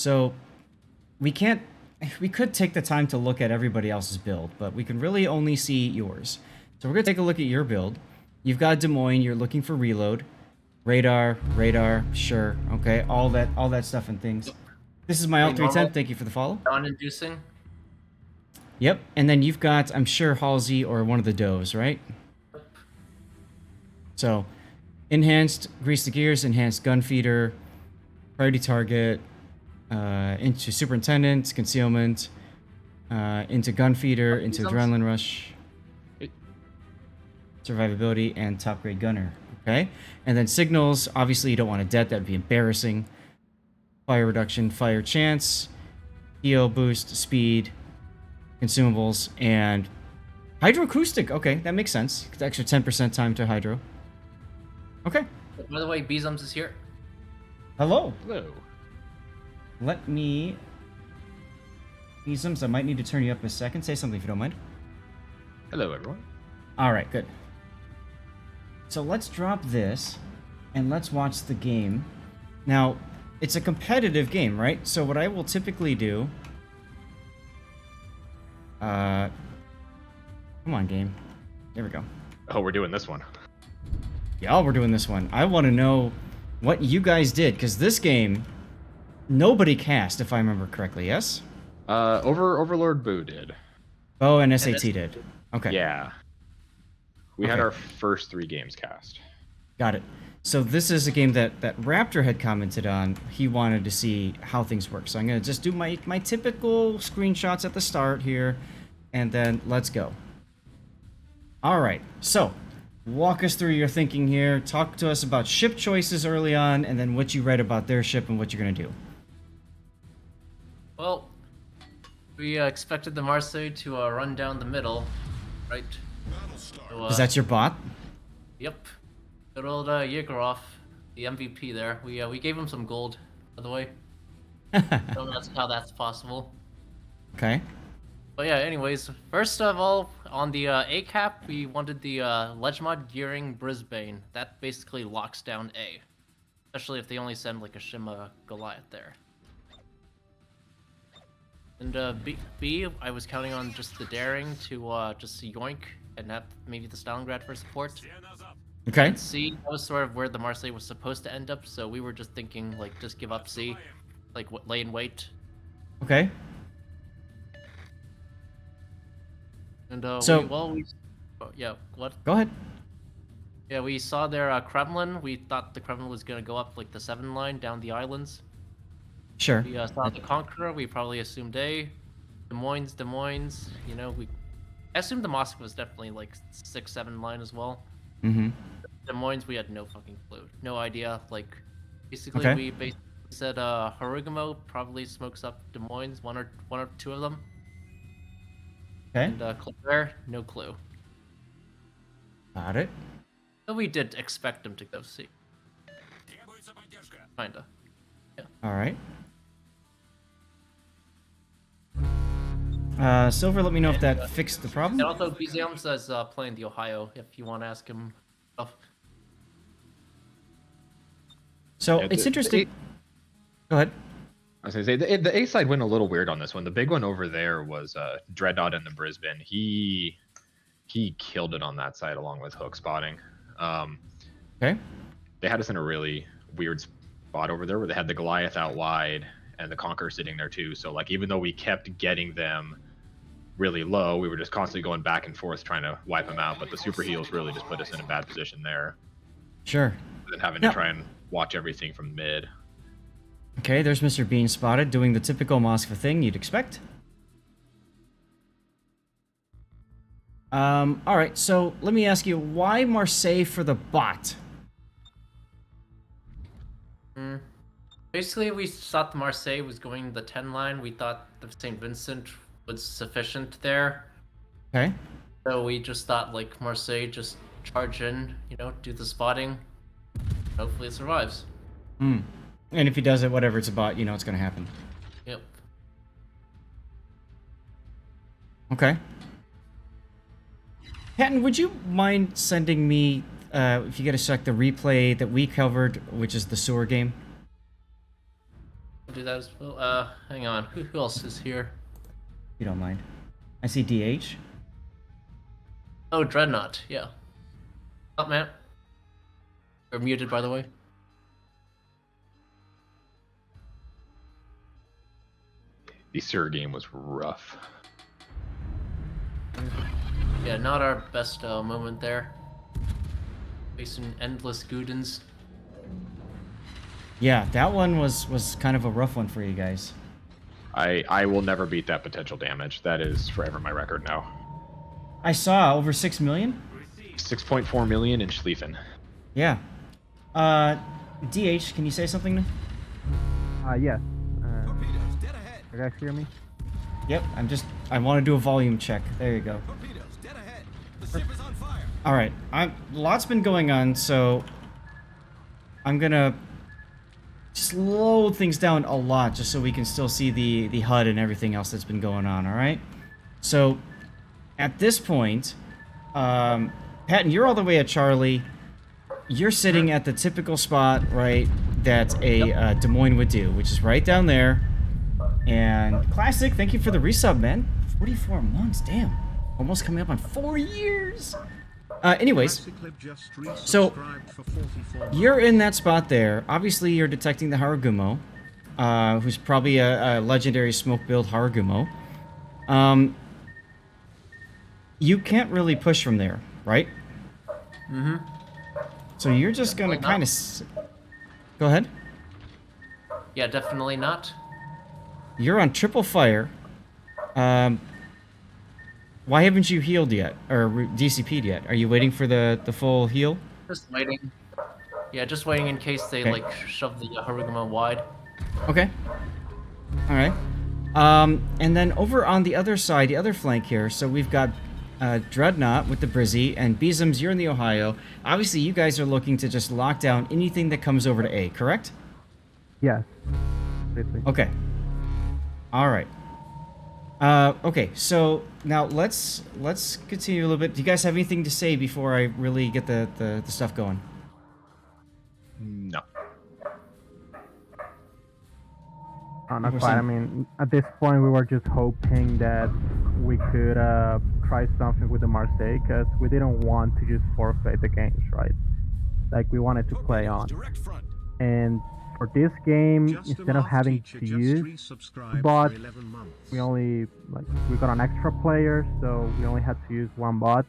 So we can't. We could take the time to look at everybody else's build, but we can really only see yours. So we're gonna take a look at your build. You've got Des Moines. You're looking for reload, radar, sure, okay, all that stuff and things. This is my L310. Thank you for the follow. Non-inducing. Yep, and then you've got, I'm sure, Halsey or one of the does, right? So, enhanced grease the gears, enhanced gun feeder, priority target, into superintendent, concealment, into gun feeder, into adrenaline rush, survivability, and top grade gunner. Okay, and then signals. Obviously, you don't want a det; that'd be embarrassing. Fire reduction, fire chance, heal boost, speed, consumables, and hydroacoustic. Okay, that makes sense. It's extra 10% time to hydro. Okay. By the way, Beezums is here. Hello. Hello. Let me... Beezums, I might need to turn you up a second. Say something if you don't mind. Hello, everyone. Alright, good. So let's drop this, and let's watch the game. Now, it's a competitive game, right? So what I will typically do... come on, game. There we go. Oh, we're doing this one. Yeah, we're doing this one. I want to know what you guys did, because this game, nobody cast, if I remember correctly, yes? Overlord Boo did. Bo and SAT did. Okay. Yeah. We had our first 3 games cast. Got it. So this is a game that Raptor had commented on. He wanted to see how things work. So I'm going to just do my typical screenshots at the start here, and then let's go. All right. So walk us through your thinking here. Talk to us about ship choices early on, and then what you read about their ship and what you're going to do. Well, we expected the Marseille to run down the middle, right? So, Is that your bot? Yep. Good old Yegorov, the MVP there. We gave him some gold, by the way. So that's how that's possible. Okay. But yeah, anyways, first of all, on the ACAP, we wanted the Legmod Gearing Brisbane. That basically locks down A. Especially if they only send like a Shima Goliath there. And B, I was counting on just the Daring to just yoink and have maybe the Stalingrad for support. Okay. And C, that was sort of where the Marseille was supposed to end up, so we were just thinking, like, just give up C. Like, lay in wait. Okay. And, so, yeah, what? Go ahead. Yeah, we saw their Kremlin. We thought the Kremlin was going to go up, like, the 7 line down the islands. Sure. We saw the Conqueror. We probably assumed A. Des Moines, you know, I assumed the Moscow was definitely, like, 6-7 line as well. Mm-hmm. Des Moines, we had no fucking clue. No idea. Like, basically, we basically said Harugumo probably smokes up Des Moines, one or two of them. Okay. And Claire, no clue. Got it. So we did expect him to go C. Kinda. Yeah. All right. Silver, let me know if that fixed the problem. And also, BZM says playing the Ohio, if you want to ask him stuff. So, it's interesting. Go ahead. I was gonna say the A side went a little weird on this one. The big one over there was Dreadnought in the Brisbane. He killed it on that side along with hook spotting. Okay. They had us in a really weird spot over there where they had the Goliath out wide and the Conqueror sitting there too. So like even though we kept getting them really low, we were just constantly going back and forth trying to wipe them out. But the super heals really just put us in a bad position there. Sure. And having to try and watch everything from mid. Okay, there's Mr. Bean spotted doing the typical Moskva thing you'd expect. All right, so let me ask you, why Marseille for the bot? Basically, we thought the Marseille was going the 10 line. We thought the St. Vincent was sufficient there. Okay. So we just thought, like, Marseille just charge in, you know, do the spotting. Hopefully it survives. And if he does it, whatever it's about, you know it's going to happen. Yep. Okay. Patton, would you mind sending me, if you get a sec, the replay that we covered, which is the sewer game? I'll do that as well. Hang on. Who else is here? If you don't mind. I see DH. Oh, Dreadnought. Yeah. Up, man. You're muted, by the way. The Sir game was rough. Yeah, not our best moment there. Facing endless Gudins. Yeah, that one was kind of a rough one for you guys. I will never beat that potential damage. That is forever my record now. I saw over 6 million. 6.4 million in Schlieffen. Yeah. DH, can you say something? Yes. You guys hear me? Yep, I want to do a volume check. There you go. All right, lots been going on, so I'm gonna slow things down a lot just so we can still see the HUD and everything else that's been going on. All right. So at this point, Patton, you're all the way at Charlie. You're sitting at the typical spot, right, that a Des Moines would do, which is right down there. And Classic, thank you for the resub, man. 44 months, damn. Almost coming up on 4 years. Anyways, so you're in that spot there. Obviously, you're detecting the Harugumo, who's probably a legendary smoke build Harugumo. You can't really push from there, right? Mm-hmm. So you're just gonna kind of... Go ahead. Yeah, definitely not. You're on triple fire. Why haven't you healed yet? Or DCP'd yet? Are you waiting for the full heal? Just waiting. Yeah, just waiting in case they, Okay. like, shove the Harugumo wide. Okay. Alright. And then over on the other side, the other flank here, so we've got Dreadnought with the Brizzy, and Beezums, you're in the Ohio. Obviously, you guys are looking to just lock down anything that comes over to A, correct? Yes. Completely. Okay. Alright. Okay, so now let's continue a little bit. Do you guys have anything to say before I really get the stuff going? No. Not quite. I mean, at this point, we were just hoping that we could try something with the Marseille, because we didn't want to just forfeit the games, right? Like, we wanted to play on. And for this game, instead of having to use bots, we got an extra player, so we only had to use one bot.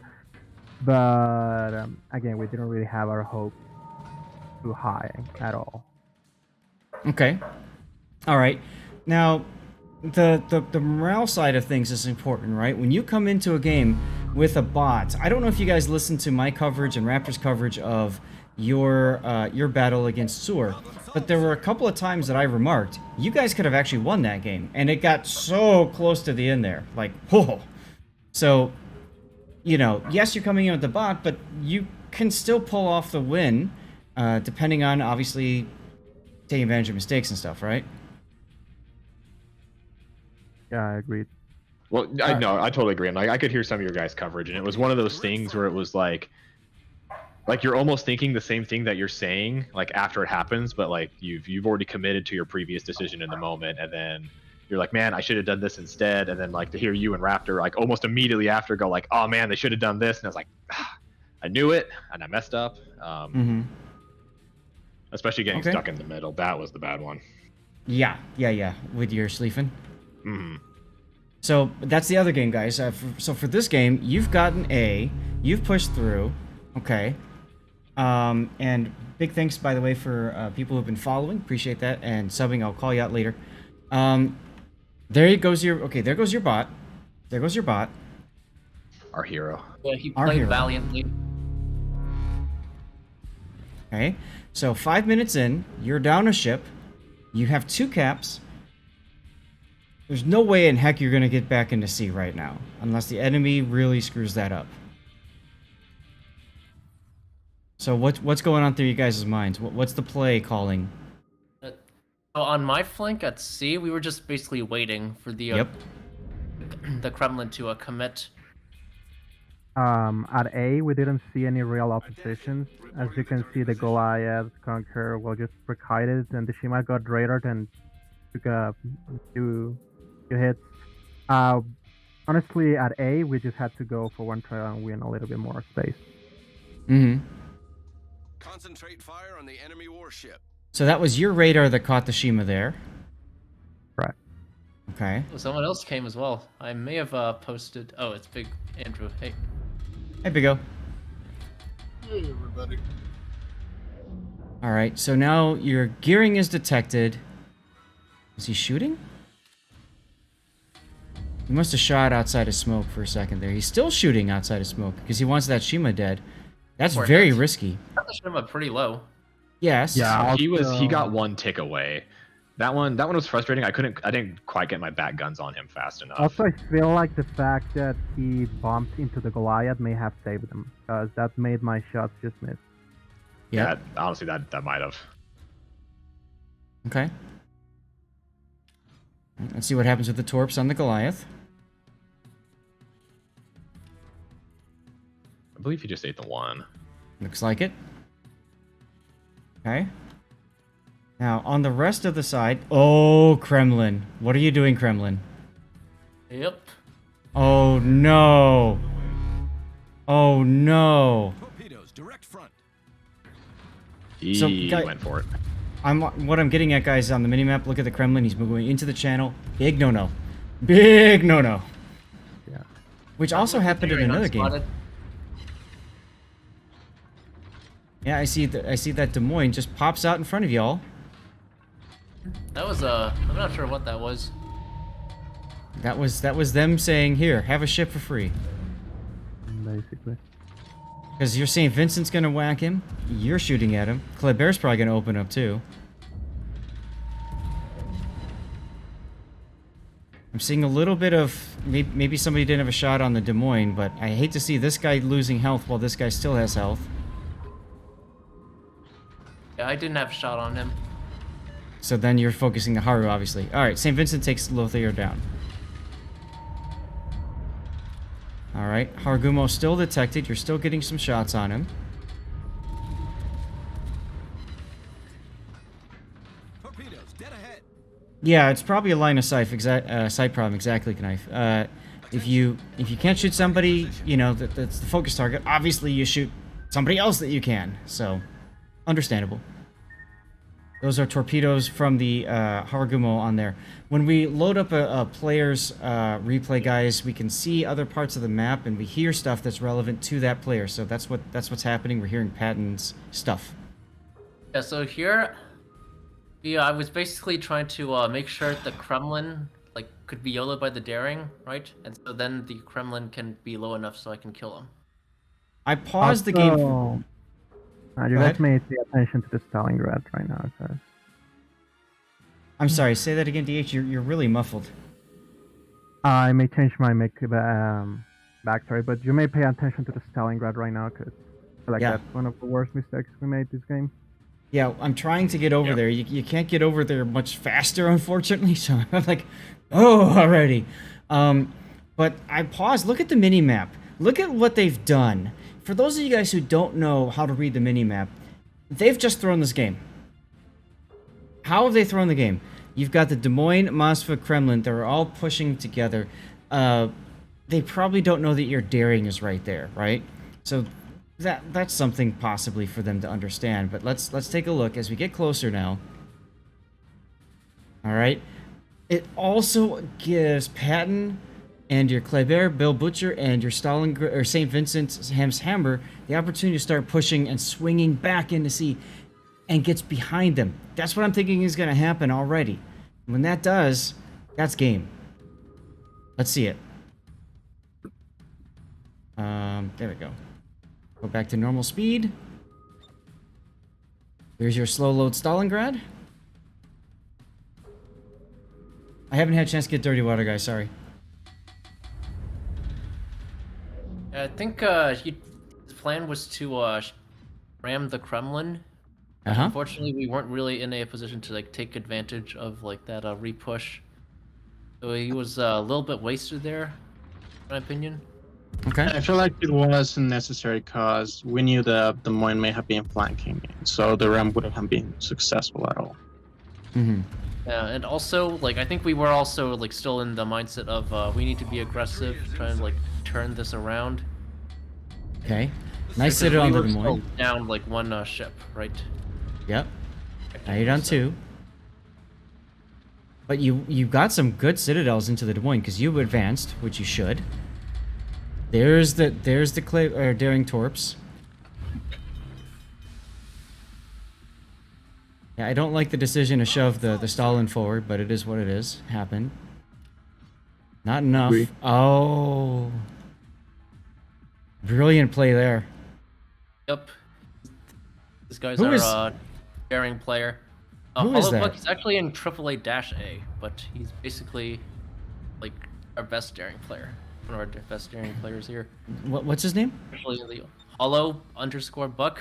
But again, we didn't really have our hopes too high at all. Okay. All right. Now, the morale side of things is important, right? When you come into a game with a bot, I don't know if you guys listened to my coverage and Raptor's coverage of your battle against Sur, but there were a couple of times that I remarked you guys could have actually won that game, and it got so close to the end there, like whoa. So, you know, yes, you're coming in with the bot, but you can still pull off the win, depending on obviously taking advantage of mistakes and stuff, right? Yeah, I agreed. Well, I totally agree. Like, I could hear some of your guys' coverage, and it was one of those things where it was like you're almost thinking the same thing that you're saying, like after it happens, but like you've already committed to your previous decision in the moment, and then you're like, man, I should have done this instead, and then like to hear you and Raptor like almost immediately after go like, oh man, they should have done this, and I was like, I knew it, and I messed up. Especially getting stuck in the middle, that was the bad one. Yeah, with your Schlieffen. Mm-hmm. So that's the other game, guys. So for this game, you've gotten A, you've pushed through, okay. And big thanks, by the way, for people who've been following. Appreciate that. And subbing, I'll call you out later. There goes your... Okay, there goes your bot. There goes your bot. Our hero. Yeah, he played valiantly. Okay, so 5 minutes in, you're down a ship. You have 2 caps. There's no way in heck you're going to get back into sea right now. Unless the enemy really screws that up. So what's going on through you guys' minds? What's the play calling? On my flank at C, we were just basically waiting for the the Kremlin to commit. At A, we didn't see any real opposition. As you can see, the Goliath, Conqueror, well, just preceded, and the Shima got radar, and took a few hits. Uh, honestly, at A, we just had to go for one try and win a little bit more space. Mm-hmm. Concentrate fire on the enemy warship. So that was your radar that caught the Shima there. Right. Okay. Oh, someone else came as well. I may have posted. Oh, it's Big Andrew. Hey. Hey, Bigo. Hey, everybody. All right, so now your gearing is detected. Is he shooting? He must have shot outside of smoke for a second there. He's still shooting outside of smoke because he wants that Shima dead. That's Poor very guys. risky. Got the Shima pretty low. Yes. Yeah. He got one tick away. That one was frustrating. I didn't quite get my back guns on him fast enough. Also, I feel like the fact that he bumped into the Goliath may have saved him, because that made my shots just miss. Yeah. Honestly, that might have. Okay. Let's see what happens with the torps on the Goliath. I believe he just ate the one. Looks like it. Okay. Now, on the rest of the side... Oh, Kremlin. What are you doing, Kremlin? Yep. Oh, no. Oh, no. Torpedoes, direct front. He So, went for it. What I'm getting at, guys, on the minimap, look at the Kremlin. He's moving into the channel. Big no-no. Big no-no. Yeah. Which also happened in another game. Unspotted. Yeah, I see that Des Moines just pops out in front of y'all. That was I'm not sure what that was. That was them saying, "Here, have a ship for free." Basically. Because you're saying Vincent's gonna whack him, you're shooting at him. Kleber's probably gonna open up too. I'm seeing a little bit of maybe somebody didn't have a shot on the Des Moines, but I hate to see this guy losing health while this guy still has health. Yeah, I didn't have a shot on him. So then you're focusing the Haru, obviously. All right, St. Vincent takes Lothair down. All right, Harugumo still detected. You're still getting some shots on him. Torpedoes, dead ahead. Yeah, it's probably a line of sight sight problem. Exactly, Knife. If you can't shoot somebody, you know that's the focus target. Obviously, you shoot somebody else that you can. So, understandable. Those are torpedoes from the Harugumo on there. When we load up a player's replay, guys, we can see other parts of the map and we hear stuff that's relevant to that player. So that's what's happening. We're hearing Patton's stuff. Yeah, so here, I was basically trying to make sure the Kremlin could be YOLO'd by the daring, right? And so then the Kremlin can be low enough so I can kill him. I paused the game. You Go guys ahead. may pay attention to the Stalingrad right now, guys. I'm sorry. Say that again, DH. You're really muffled. I may change my backstory, but you may pay attention to the Stalingrad right now, because I feel like Yeah. that's one of the worst mistakes we made this game. Yeah, I'm trying to get over there. You can't get over there much faster, unfortunately. So I'm like, oh, already. But I paused. Look at the mini map. Look at what they've done. For those of you guys who don't know how to read the mini map, they've just thrown this game. How have they thrown the game? You've got the Des Moines, Moskva, Kremlin. They're all pushing together. They probably don't know that your daring is right there, right? So that's something possibly for them to understand. But let's take a look as we get closer now. All right. It also gives Patton and your Kleber, Bill Butcher, and your Stalin or St. Vincent's Hammer the opportunity to start pushing and swinging back in to see, and gets behind them. That's what I'm thinking is going to happen already. When that does, that's game. Let's see it. There we go. Go back to normal speed. Here's your slow load Stalingrad. I haven't had a chance to get dirty water, guys. Sorry. I think his plan was to ram the Kremlin. Uh-huh. Unfortunately, we weren't really in a position to take advantage of that repush. So he was a little bit wasted there, in my opinion. Okay. I feel like it wasn't necessary because we knew that the Moine may have been flanking, so the ram wouldn't have been successful at all. Mm-hmm. Yeah, and also, like, I think we were also, like, still in the mindset of, we need to be aggressive, try and, like, turn this around. Okay. Nice Because citadel we on the were Des still Moines. down, like, one ship, right? Yep. Now you're down So- 2. But you got some good citadels into the Des Moines because you advanced, which you should. There's the clay daring torps. Yeah, I don't like the decision to shove the Stalin forward, but it is what it is. Happened. Not enough. Agree. Oh. Brilliant play there. Yep. This guy's Who our is- daring player. who is Hollowbuck that? is actually in AAA-A, but he's basically like our best daring player. One of our best daring players here. What's his name? Actually, the Hollow_Buck.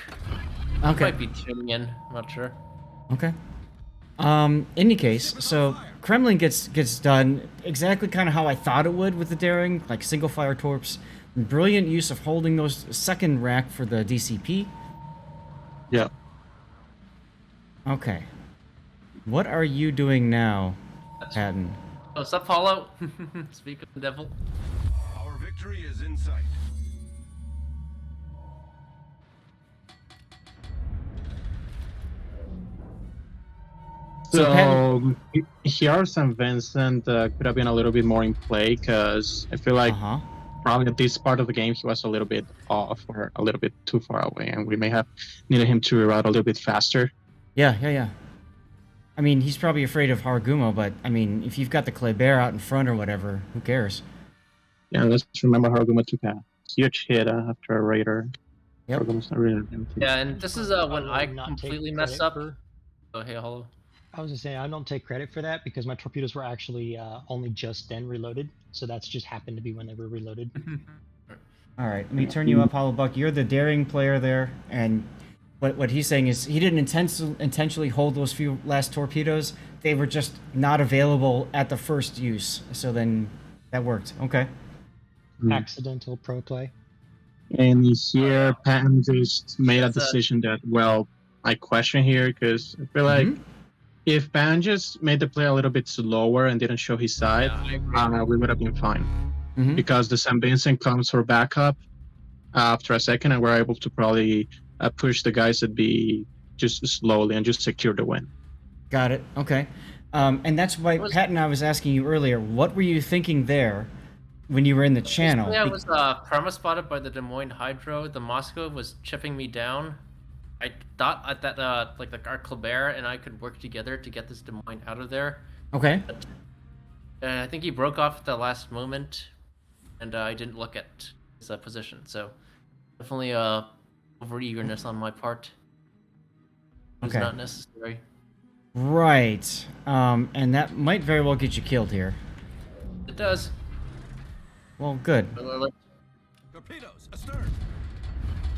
Okay. Might be tuning in. I'm not sure. Okay. In any case, so Kremlin gets done exactly kind of how I thought it would with the daring, like single fire torps. Brilliant use of holding those second rack for the DCP. Yeah. Okay. What are you doing now, Patton? Oh, what's up, Hollow? Speak of the devil. Our victory is in sight. So, So here and Vincent could have been a little bit more in play because I feel like Uh-huh. probably at this part of the game he was a little bit off or a little bit too far away, and we may have needed him to reroute a little bit faster. Yeah. I mean, he's probably afraid of Harugumo, but I mean, if you've got the Kleber out in front or whatever, who cares? Yeah, let's remember Harugumo took a huge hit after a raider. Yep. Harugumo's not really anything. Yeah, and this is when I'll I not take completely mess credit up. for- Oh, hey, Hollow. I was just saying I don't take credit for that because my torpedoes were actually only just then reloaded, so that's just happened to be when they were reloaded. All right, let me turn you up, Hollow Buck. You're the daring player there, and what he's saying is he didn't intentionally hold those few last torpedoes. They were just not available at the first use. So then that worked. Okay. Accidental pro play. And here, Patton just made a That's a- decision that, well, I question here because I feel like if Patton just made the play a little bit slower and didn't show his side, Yeah, I agree. we would have been fine. Mhm. Because the St. Vincent comes for backup after a second, and we're able to probably push the guys that be just slowly and just secure the win. Got it. Okay. And that's why, Patton, I was asking you earlier, what were you thinking there when you were in the channel? Basically, I was perma-spotted by the Des Moines Hydro. The Moscow was chipping me down. I thought that like our Kleber and I could work together to get this Des Moines out of there. Okay. I think he broke off at the last moment, and I didn't look at his position. So definitely over eagerness on my part. It was Okay. not necessary. Right. And that might very well get you killed here. It does. Well, good. Torpedoes astern.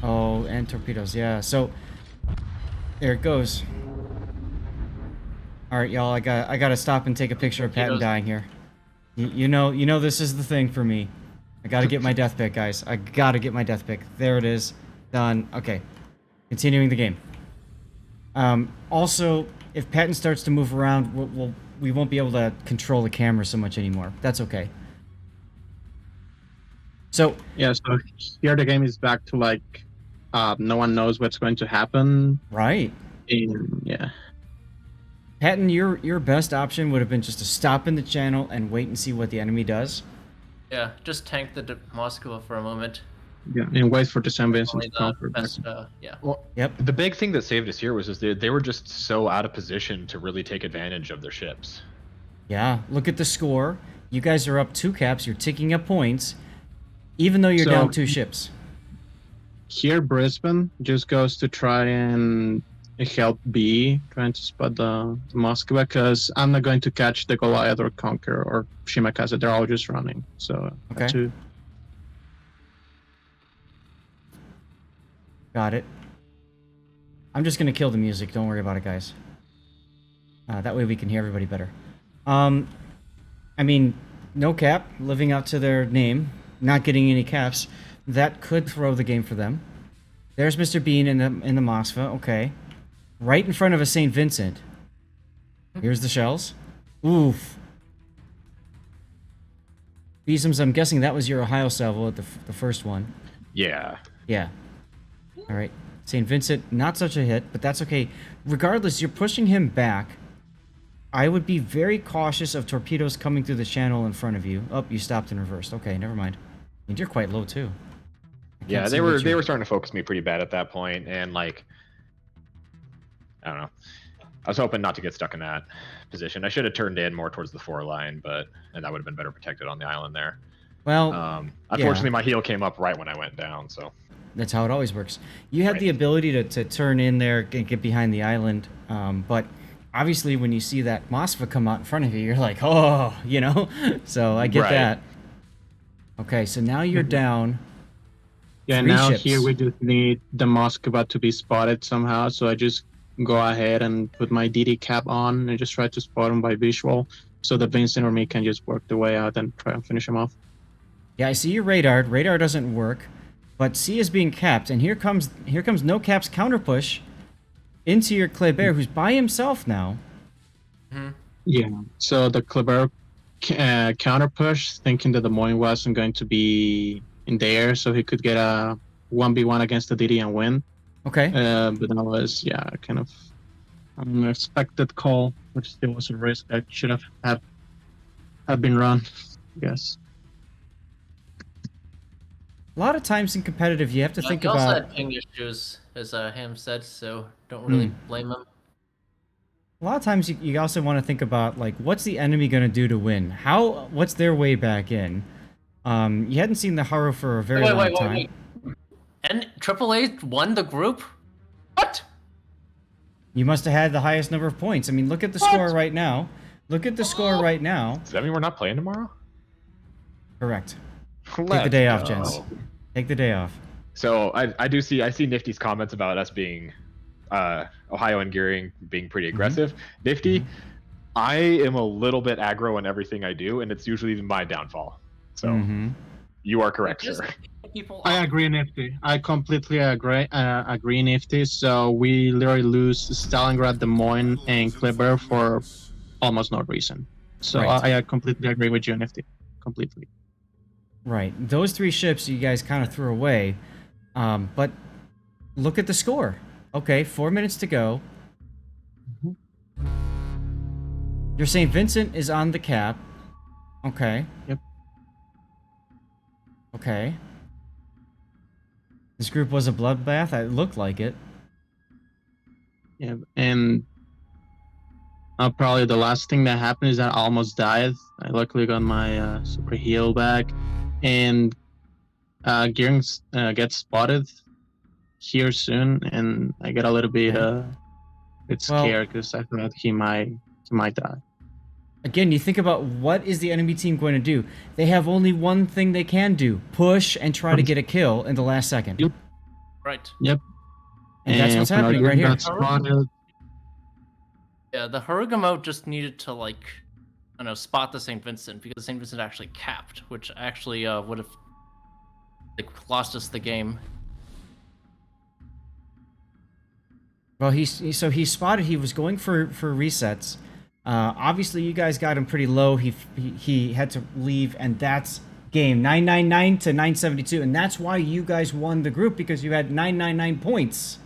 Oh, and torpedoes, yeah. So there it goes. All right, y'all. I gotta stop and take a picture of Patton Torpedoes. dying here. You know this is the thing for me. I gotta get my death pick, guys. I gotta get my death pick. There it is. Done. Okay. Continuing the game. Also, if Patton starts to move around, we won't be able to control the camera so much anymore. That's okay. So Yeah, so here the game is back to like no one knows what's going to happen. right. And yeah. Patton, your best option would have been just to stop in the channel and wait and see what the enemy does. Yeah, just tank the Moscow for a moment. Yeah, and wait for the St. Vincent Only to come the for best, backup. yeah. Well, Yep. the big thing that saved us here was just they were just so out of position to really take advantage of their ships. Yeah. Look at the score. You guys are up 2 caps. You're ticking up points, even though you're So- down 2 ships. Here, Brisbane just goes to try and help B, trying to spot the Moscow, because I'm not going to catch the Goliath or Conqueror or Shimakaze. They're all just running. So, Okay. to Got it. I'm just gonna kill the music. Don't worry about it, guys. That way we can hear everybody better. I mean, NOCAP living up to their name, not getting any caps. That could throw the game for them. There's Mr. Bean in the Moskva. Okay, right in front of a St. Vincent. Here's the shells. Oof. Beesums, I'm guessing that was your Ohio salvo at the first one. Yeah. Yeah. All right. St. Vincent, not such a hit, but that's okay. Regardless, you're pushing him back. I would be very cautious of torpedoes coming through the channel in front of you. Oh, you stopped and reversed. Okay, never mind. And you're quite low too. Yeah, they were starting to focus me pretty bad at that point, and like, I don't know. I was hoping not to get stuck in that position. I should have turned in more towards the 4 line, and that would have been better protected on the island there. Well, unfortunately, my heel came up right when I went down, so. That's how it always works. You had the ability to turn in there and get behind the island, but obviously when you see that Moskva come out in front of you, you're like, oh, you know? So I get that. Okay, so now you're down. Yeah, now ships. Here we just need the Moskva to be spotted somehow, so I just go ahead and put my DD cap on and just try to spot him by visual, so that Vincent or me can just work the way out and try and finish him off. Yeah, I see your radar. Radar doesn't work, but C is being capped, and here comes NOCAP's counter push into your Kleber, who's by himself now. Mm-hmm. Yeah, so the Kleber counter push, thinking that the Moine wasn't going to be in the air, so he could get a 1v1 against the DD and win. Okay. But that was, kind of an unexpected call, which still was a risk that should have been run, I guess. A lot of times in competitive, you have to think he about... He also had ping issues, as Ham said, so don't really blame him. A lot of times you also want to think about, like, what's the enemy going to do to win? What's their way back in? You hadn't seen the Haru for a very long time. Wait. And AAA won the group? What? You must have had the highest number of points. I mean, look at the score right now. Look at the score right now. Does that mean we're not playing tomorrow? Correct. Take the day off, gents. Take the day off. So I see Nifty's comments about us being Ohio and Gearing being pretty aggressive. Nifty, I am a little bit aggro in everything I do, and it's usually my downfall. So you are correct, sir. I agree, Nifty. I completely agree, Nifty. So we literally lose Stalingrad, Des Moines, and Kleber for almost no reason. So I completely agree with you, Nifty. Completely. Right. Those 3 ships you guys kind of threw away. But look at the score. Okay, 4 minutes to go. Your St. Vincent is on the cap. Okay. Yep. Okay. This group was a bloodbath? It looked like it. Yeah, and probably the last thing that happened is that I almost died. I luckily got my super heal back. And Gearing gets spotted here soon, and I get a little bit scared because I thought he might die. Again, you think about what is the enemy team going to do? They have only one thing they can do: push and try to get a kill in the last second. Yep. Right. Yep. And that's what's happening right here. Yeah, the Harugumo just needed to, like, I don't know, spot the St. Vincent, because St. Vincent actually capped, which actually would have, like, lost us the game. Well, he spotted. He was going for resets. Obviously, you guys got him pretty low. He had to leave, and that's game 999 to 972, and that's why you guys won the group, because you had 999 points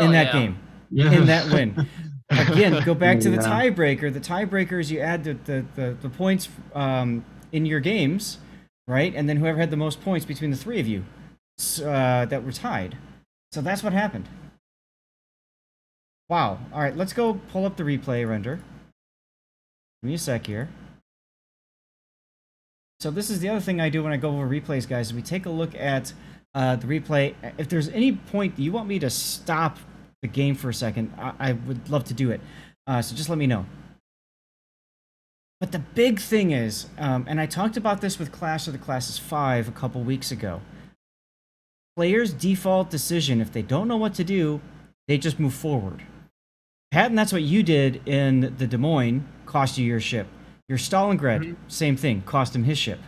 in that game, in that win. Again, go back to the tiebreaker. The tiebreaker is you add the points in your games, right? And then whoever had the most points between the 3 of you that were tied. So that's what happened. Wow. All right, let's go pull up the replay render. Give me a sec here. So this is the other thing I do when I go over replays, guys, is we take a look at the replay. If there's any point that you want me to stop the game for a second, I would love to do it. So just let me know. But the big thing is, and I talked about this with Clash of the Classes 5 a couple weeks ago, players' default decision, if they don't know what to do, they just move forward. Patton, that's what you did in the Des Moines, cost you your ship. Your Stalingrad, same thing, cost him his ship.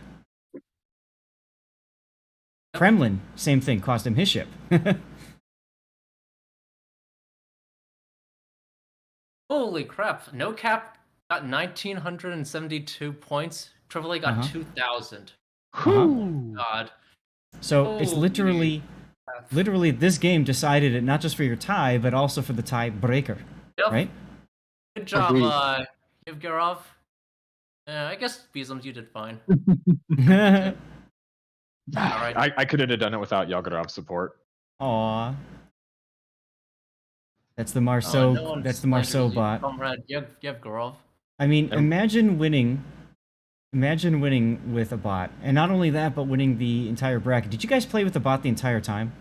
Kremlin, same thing, cost him his ship. Holy crap! NoCap got 1,972 points. AAA got Uh-huh. 2,000. Uh-huh. God. So it's Holy crap. literally this game decided it not just for your tie, but also for the tie breaker, Yep. right? Good job, Agreed. Yevgerov. I guess Beezums, you did fine. Alright. I couldn't have done it without Yagudrov's support. Aw. That's the No Marceau. one That's the Marceau slanders you, bot. Comrade Yevgerov. I mean, And- imagine winning with a bot, and not only that, but winning the entire bracket. Did you guys play with the bot the entire time?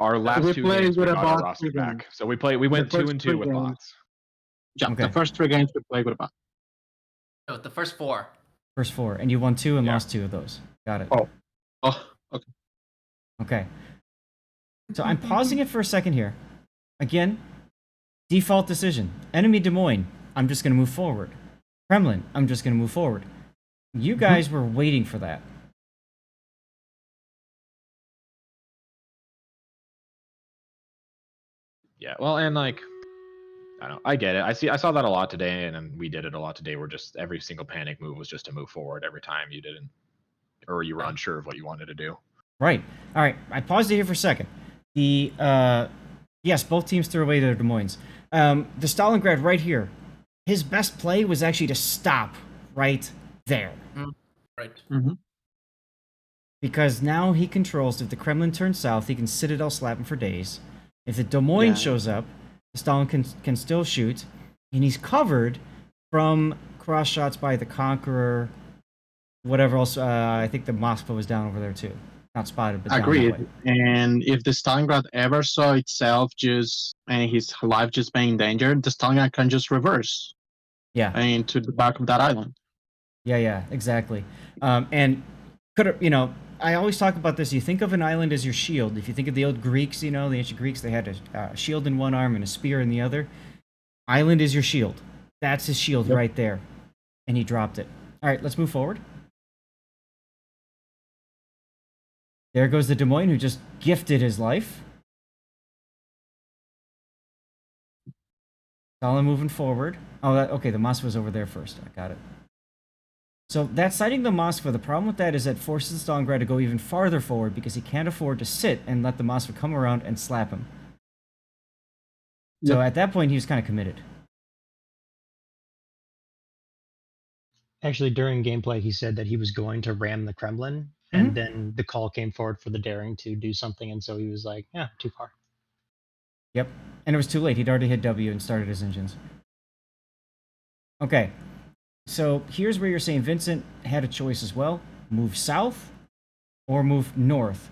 Our last We 2 played games, we with a got our bot roster again. back. So we went 2 first and 2 three with games. bots. Yeah, Okay. the first 3 games we played with a bot. No, the first 4. First 4, and you won 2 and Yeah. lost 2 of those. Got it. Oh. Oh, okay. Okay. So I'm pausing it for a second here. Again, default decision. Enemy Des Moines, I'm just going to move forward. Kremlin, I'm just going to move forward. You guys were waiting for that. Yeah, well, and like, I don't know, I get it. I saw that a lot today, and then we did it a lot today. Where just every single panic move was just to move forward every time you didn't, or you were unsure of what you wanted to do. Right. All right. I paused it here for a second. The yes, both teams threw away their Des Moines. The Stalingrad right here. His best play was actually to stop right there. Right. Because now he controls, if the Kremlin turns south, he can Citadel slap him for days. If the Des Moines Yeah. shows up, Stalin can still shoot, and he's covered from cross shots by the Conqueror, whatever else. I think the Moskva was down over there too. Not spotted, but down that Agreed. way. And if the Stalingrad ever saw itself and his life just being endangered, the Stalingrad can just reverse Yeah. into the back of that island. Yeah, exactly. And I always talk about this. You think of an island as your shield. If you think of the old Greeks, the ancient Greeks, they had a shield in one arm and a spear in the other. Island is your shield. That's his shield right there. And he dropped it. All right, let's move forward. There goes the Des Moines, who just gifted his life. Stalin moving forward. Oh, okay, the Moskva's over there first. I got it. So that's citing the Moskva. The problem with that is that forces Stalingrad to go even farther forward because he can't afford to sit and let the Moskva come around and slap him. So at that point, he was kind of committed. Actually, during gameplay, he said that he was going to ram the Kremlin, and then the call came forward for the daring to do something, and so he was like, yeah, too far. Yep. And it was too late. He'd already hit W and started his engines. Okay. So here's where you're saying Vincent had a choice as well. Move south or move north.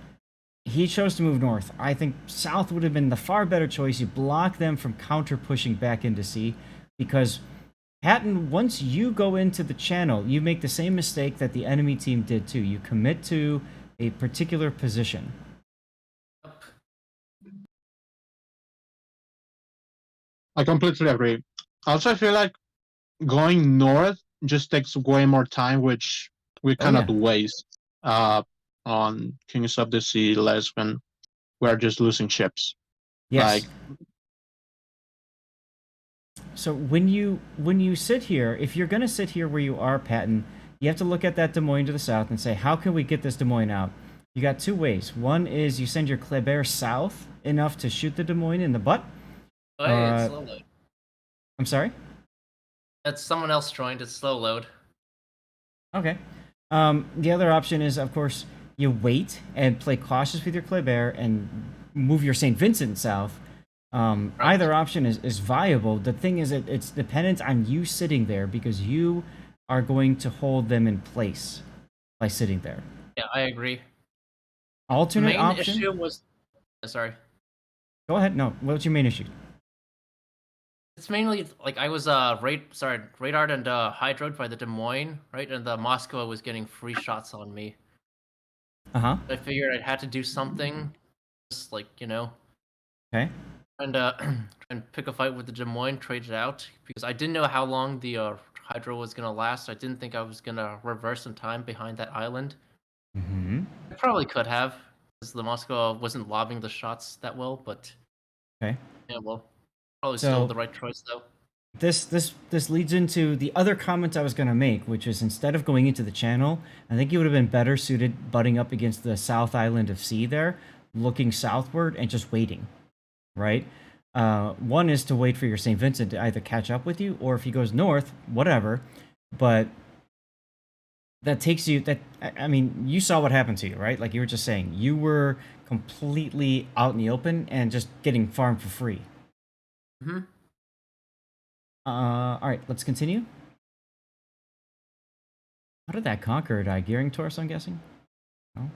He chose to move north. I think south would have been the far better choice. You block them from counter pushing back into C, because Hatton, once you go into the channel, you make the same mistake that the enemy team did too. You commit to a particular position. I completely agree. Also, I feel like going north just takes way more time, which we cannot waste on Kings of the Sea less when we're just losing ships. Yes. Like, so when you sit here, if you're gonna sit here where you are, Patton, you have to look at that Des Moines to the south and say, how can we get this Des Moines out? You got 2 ways. One is you send your Kleber south enough to shoot the Des Moines in the butt. Oh, hey, it's slow load. I'm sorry? That's someone else joined. It's slow load. Okay. The other option is, of course, you wait and play cautious with your Kleber and move your St. Vincent south. Either option is viable. The thing is, it's dependent on you sitting there, because you are going to hold them in place by sitting there. Yeah, I agree. Alternate Main option? issue was... Sorry. Go ahead. No, what's your main issue? It's mainly like I was radared and hydroed by the Des Moines, right? And the Moscow was getting free shots on me. Uh-huh. I figured I had to do something, just like, Okay. and try and pick a fight with the Des Moines, trade it out, because I didn't know how long the hydro was gonna last. I didn't think I was gonna reverse in time behind that island. Mm-hmm. I probably could have, because the Moscow wasn't lobbing the shots that well, but Okay. yeah, well, probably So- still the right choice though. This leads into the other comment I was going to make, which is instead of going into the channel, I think you would have been better suited butting up against the south island of sea there, looking southward and just waiting, right? One is to wait for your St. Vincent to either catch up with you, or if he goes north, whatever. But that takes you, that, I mean, you saw what happened to you, right? Like you were just saying, you were completely out in the open and just getting farmed for free. Mm-hmm. All right, let's continue. How did that conqueror die? Gearing torso, I'm guessing? No?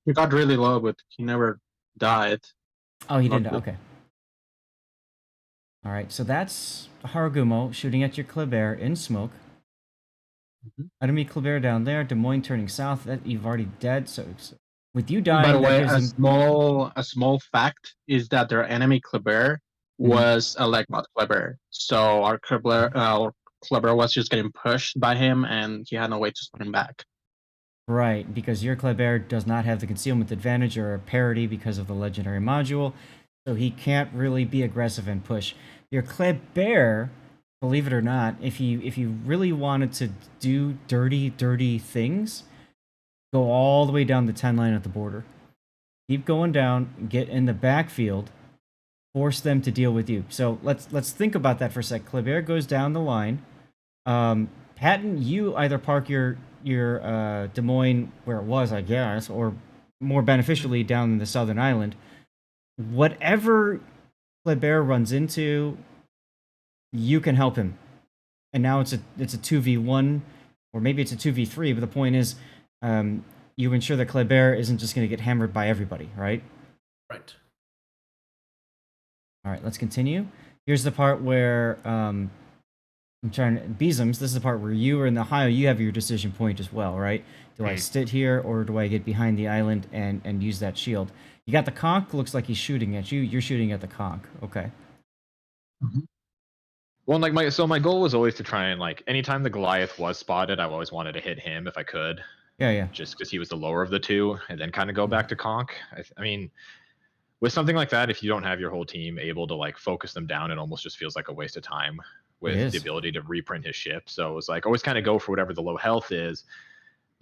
He got really low, but he never died. Oh, he Not didn't. the- Okay. All right, so that's Harugumo shooting at your Kleber in smoke. Mhm. Enemy Kleber down there. Des Moines turning south. That you've already dead. So with you By dying, the that way, gives a them. small fact is that their enemy Kleber was a Legmod Kleber. So our Kleber was just getting pushed by him, and he had no way to spin him back. Right, because your Kleber does not have the concealment advantage or a parity because of the legendary module, so he can't really be aggressive and push. Your Kleber, believe it or not, if you really wanted to do dirty things, go all the way down the 10 line at the border. Keep going down, get in the backfield, force them to deal with you. So let's think about that for a sec. Kleber goes down the line. Patton, you either park your Des Moines where it was, I guess, or more beneficially down in the southern island. Whatever Kleber runs into, you can help him. And now it's a 2v1, or maybe it's a 2v3, but the point is, you ensure that Kleber isn't just going to get hammered by everybody, right? Right. All right, let's continue. Here's the part where I'm trying to Beesums. This is the part where you are in the Ohio. You have your decision point as well, right? Do I sit here or do I get behind the island and use that shield? You got the conch. Looks like he's shooting at you. You're shooting at the conch. Okay. Well, like my goal was always to try and like anytime the Goliath was spotted, I always wanted to hit him if I could. Yeah. Just because he was the lower of the two, and then kind of go back to Conk. I mean, with something like that, if you don't have your whole team able to like focus them down, it almost just feels like a waste of time with the ability to reprint his ship. So it was like always kind of go for whatever the low health is.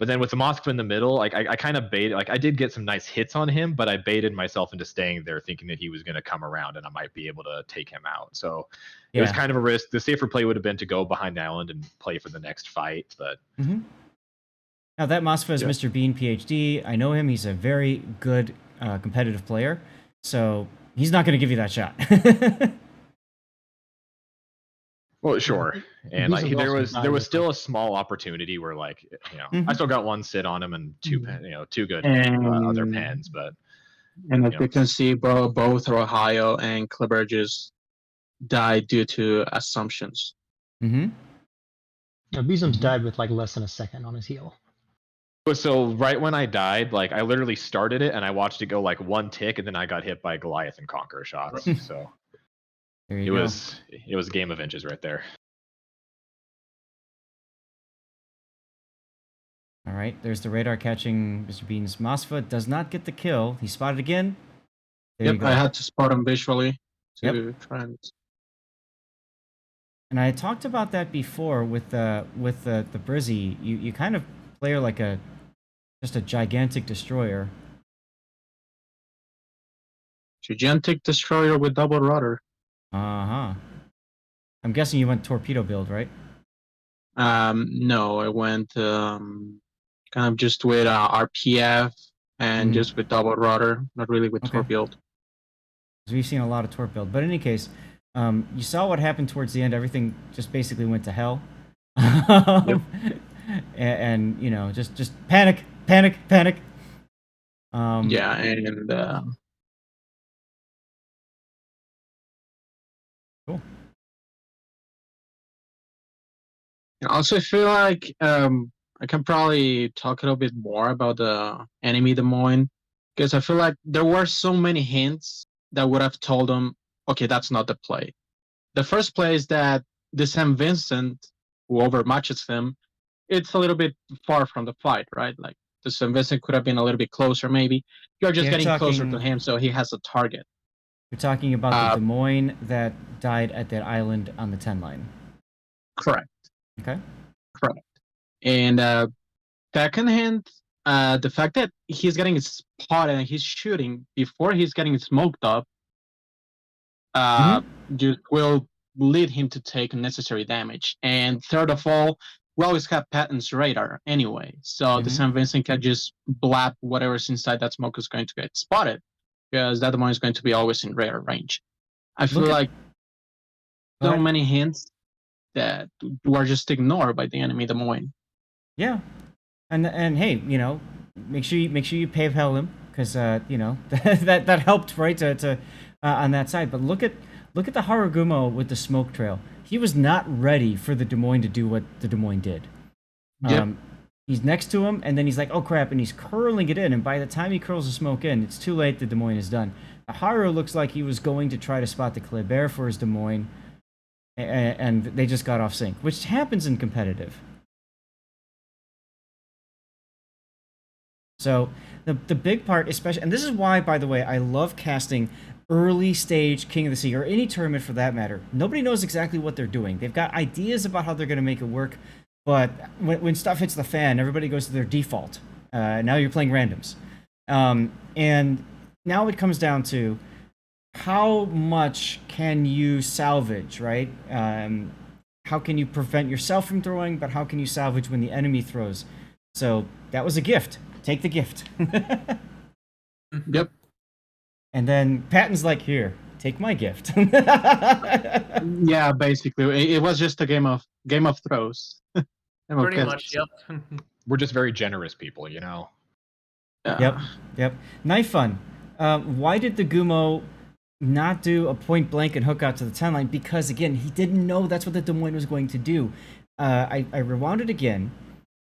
But then with the Moskva in the middle, like I kind of baited, like I did get some nice hits on him, but I baited myself into staying there thinking that he was going to come around and I might be able to take him out. So it was kind of a risk. The safer play would have been to go behind the island and play for the next fight. But Now that Moskva is Mr. Bean PhD. I know him. He's a very good competitive player. So he's not going to give you that shot. Well, sure, and like Beezus there also was died still a small opportunity where like I still got one sit on him and two good other pens, but And as you can see, both Ohio and Kleber just died due to assumptions. Beesums died with like less than a second on his heel. So right when I died, like I literally started it and I watched it go like one tick, and then I got hit by Goliath and Conqueror shots. So there you go. It was a game of inches right there. All right, there's the radar catching Mr. Bean's Moskva. Does not get the kill. He spotted again. There you go. I had to spot him visually to try and. And I talked about that before with the Brizzy. You kind of play like just a gigantic destroyer. Gigantic destroyer with double rudder. I'm guessing you went torpedo build, right? No, I went kind of just with RPF and just with double rudder, not really with torp build. We've seen a lot of torp build, but in any case, you saw what happened towards the end. Everything just basically went to hell. And just panic. Yeah, and cool. Also, I feel like I can probably talk a little bit more about the enemy Des Moines, because I feel like there were so many hints that would have told them, okay, that's not the play. The first play is that the St. Vincent, who overmatches him, it's a little bit far from the fight, right? Like the St. Vincent could have been a little bit closer, maybe. You're just getting closer to him, so he has a target. You're talking about the Uh, Des Moines that died at that island on the 10 line. Correct. Okay. Correct. And second hand, the fact that he's getting spotted and he's shooting before he's getting smoked up, just will lead him to take necessary damage. And third of all, we always have Patton's radar anyway, so the St. Vincent can just blap whatever's inside that smoke is going to get spotted, because that one is going to be always in radar range. I feel like so many hints that were just ignored by the enemy Des Moines. Yeah, and hey, you know, make sure you PayPal him, because you know that helped, right, to on that side. But look at the Harugumo with the smoke trail. He was not ready for the Des Moines to do what the Des Moines did. Yep. He's next to him, and then he's like, oh crap, and he's curling it in, and by the time he curls the smoke in, it's too late. The Des Moines is done. Haru looks like he was going to try to spot the Kleber for his Des Moines, and they just got off sync, which happens in competitive. So the big part, especially, and this is why, by the way, I love casting early stage King of the Sea, or any tournament for that matter. Nobody knows exactly what they're doing. They've got ideas about how they're going to make it work, but when stuff hits the fan, everybody goes to their default. Now you're playing randoms. And now it comes down to how much can you salvage, right? How can you prevent yourself from throwing, but how can you salvage when the enemy throws? So that was a gift. Take the gift. Yep. And then Patton's like, here, take my gift. Yeah, basically, it was just a game of throws. Pretty much, yep. We're just very generous people, you know. Yeah. Yep. Knife fun. Why did the Gumo not do a point blank and hook out to the 10 line? Because again, he didn't know that's what the Des Moines was going to do. I rewound it again.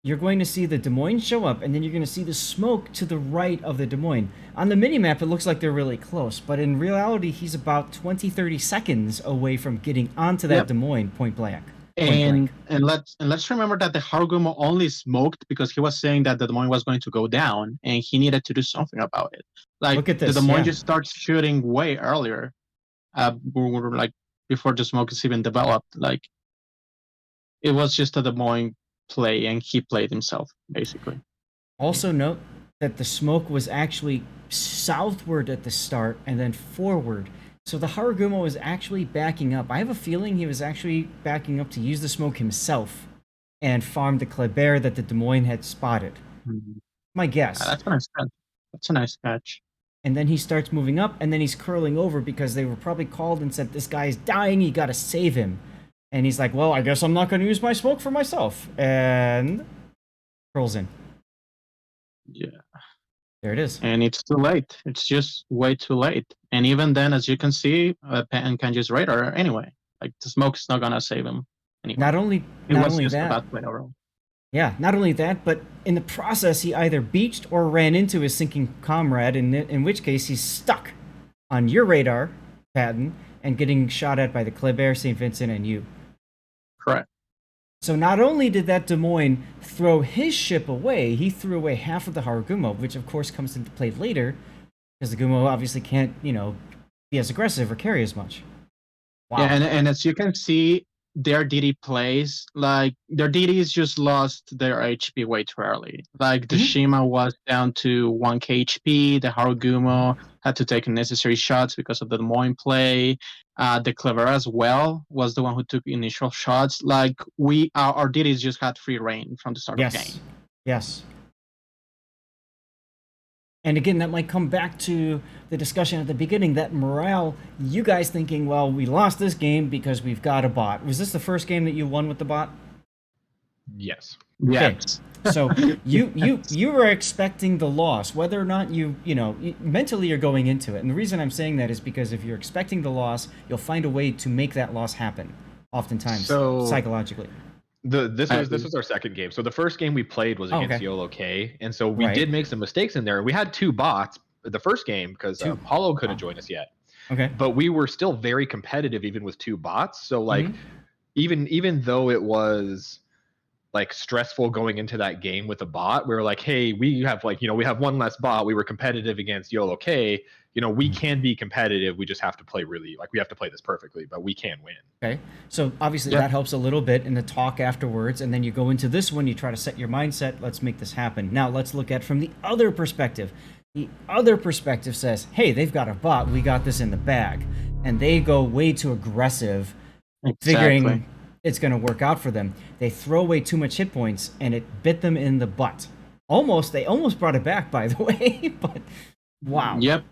You're going to see the Des Moines show up, and then you're going to see the smoke to the right of the Des Moines. On the minimap, it looks like they're really close, but in reality, he's about 20-30 seconds away from getting onto that Des Moines point blank. And let's remember that the Harugumo only smoked because he was saying that the Des Moines was going to go down, and he needed to do something about it. Like, look at this, the Des Moines just starts shooting way earlier, like before the smoke is even developed. Like, it was just a Des Moines play, and he played himself basically. Also note that the smoke was actually southward at the start and then forward. So the Harugumo was actually backing up. I have a feeling he was actually backing up to use the smoke himself and farm the Kleber that the Des Moines had spotted. My guess. That's a nice catch. That's a nice catch. And then he starts moving up, and then he's curling over because they were probably called and said, this guy's dying, you gotta save him. And he's like, well, I guess I'm not going to use my smoke for myself. And curls in. Yeah. There it is. And it's too late. It's just way too late. And even then, as you can see, Patton can just radar anyway. Like, the smoke's not going to save him anyway. Not only that. A bad play overall. Yeah, not only that, but in the process, he either beached or ran into his sinking comrade, in which case he's stuck on your radar, Patton, and getting shot at by the Kleber, St. Vincent, and you. Correct. So not only did that Des Moines throw his ship away, he threw away half of the Harugumo, which of course comes into play later, because the Gumo obviously can't, you know, be as aggressive or carry as much. Wow. Yeah, and as you can see, their DD plays, like, their DDs just lost their HP way too early. Like, the Shima was down to 1k HP, the Harugumo had to take necessary shots because of the Des Moines play. The Clever as well was the one who took initial shots. Like, our DDs just had free reign from the start of the game. Yes. And again, that might come back to the discussion at the beginning, that morale, you guys thinking, well, we lost this game because we've got a bot. Was this the first game that you won with the bot? Yes. Yes. Okay. So you were expecting the loss, whether or not you know, mentally you're going into it. And the reason I'm saying that is because if you're expecting the loss, you'll find a way to make that loss happen, oftentimes, psychologically. This was our second game. So the first game we played was against YOLO K, and so we did make some mistakes in there. We had two bots the first game because Paulo couldn't join us yet. Okay. But we were still very competitive even with two bots. So like even though it was like stressful going into that game with a bot. We were like, hey, we have like, we have one less bot. We were competitive against YOLO K. We can be competitive. We just have to play really, like, we have to play this perfectly, but we can win. Okay, so obviously Yeah. that helps a little bit in the talk afterwards, and then you go into this one, you try to set your mindset, let's make this happen. Now let's look at from the other perspective. The other perspective says, hey, they've got a bot, we got this in the bag. And they go way too aggressive, figuring it's going to work out for them. They throw away too much hit points, and it bit them in the butt. They almost brought it back, by the way, but wow. Yep.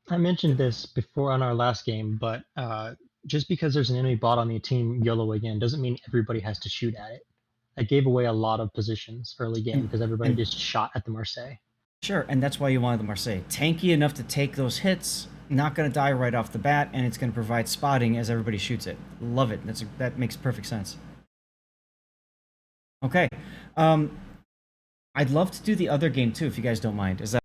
I mentioned this before on our last game, but just because there's an enemy bot on the team YOLO again doesn't mean everybody has to shoot at it. I gave away a lot of positions early game because everybody just shot at the Marseille. Sure, and that's why you wanted the Marseille. Tanky enough to take those hits, not going to die right off the bat, and it's going to provide spotting as everybody shoots it. Love it. That makes perfect sense. Okay. I'd love to do the other game too, if you guys don't mind. Is that